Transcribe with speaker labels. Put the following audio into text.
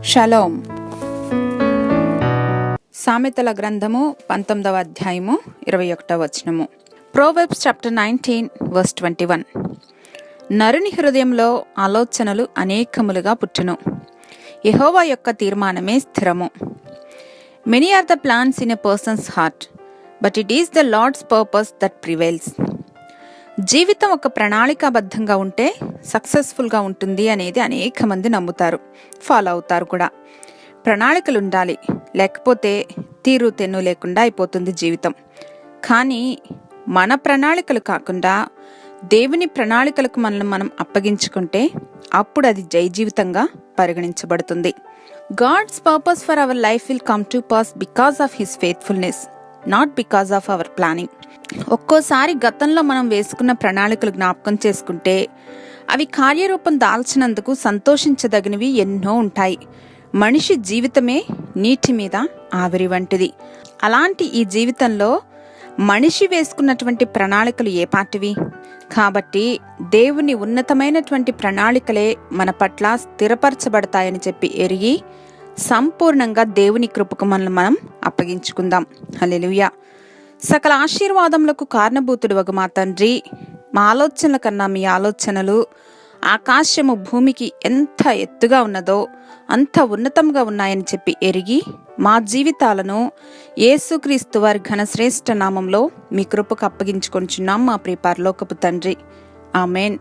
Speaker 1: Shalom. సామెతల గ్రంథము 19వ అధ్యాయము 21వ వచనము. Proverbs chapter 19 verse 21. నరుని హృదయంలో ఆలోచనలు అనేకములుగా పుట్టును, యెహోవా యొక్క తీర్మానమే స్థిరము. Many are the plans in a person's heart, but it is the Lord's purpose that prevails. జీవితం ఒక ప్రణాళికాబద్ధంగా ఉంటే సక్సెస్ఫుల్గా ఉంటుంది అనేది అనేక మంది నమ్ముతారు, ఫాలో అవుతారు కూడా. ప్రణాళికలు ఉండాలి, లేకపోతే తీరు తెన్ను లేకుండా అయిపోతుంది జీవితం. కానీ మన ప్రణాళికలు కాకుండా దేవుని ప్రణాళికలకు మనల్ని మనం అప్పగించుకుంటే అప్పుడు అది జై జీవితంగా పరిగణించబడుతుంది. God's purpose for our life will come to pass because of his faithfulness, not because of our planning. ఒక్కోసారి గతంలో మనం వేసుకున్న ప్రణాళికలు జ్ఞాపకం చేసుకుంటే అవి కార్యరూపం దాల్చినందుకు సంతోషించదగినవి ఎన్నో ఉంటాయి. మనిషి జీవితమే నీటి మీద ఆవిరి వంటిది. అలాంటి ఈ జీవితంలో మనిషి వేసుకున్నటువంటి ప్రణాళికలు ఏ పాటివి? కాబట్టి దేవుని ఉన్నతమైనటువంటి ప్రణాళికలే మన పట్ల స్థిరపరచబడతాయని చెప్పి ఎరిగి సంపూర్ణంగా దేవుని కృపకు మనల్ని మనం అప్పగించుకుందాం. హల్లెలూయా. సకల ఆశీర్వాదములకు కారణభూతుడు మా తండ్రి, మా ఆలోచనల కన్నా మీ ఆలోచనలు ఆకాశము భూమికి ఎంత ఎత్తుగా ఉన్నదో అంత ఉన్నతంగా ఉన్నాయని చెప్పి ఎరిగి మా జీవితాలను యేసుక్రీస్తు వారి ఘనశ్రేష్ఠ నామంలో మీ కృపకు అప్పగించుకొనిచున్నాం మా ప్రియ పరలోకపు తండ్రి. ఆమేన్.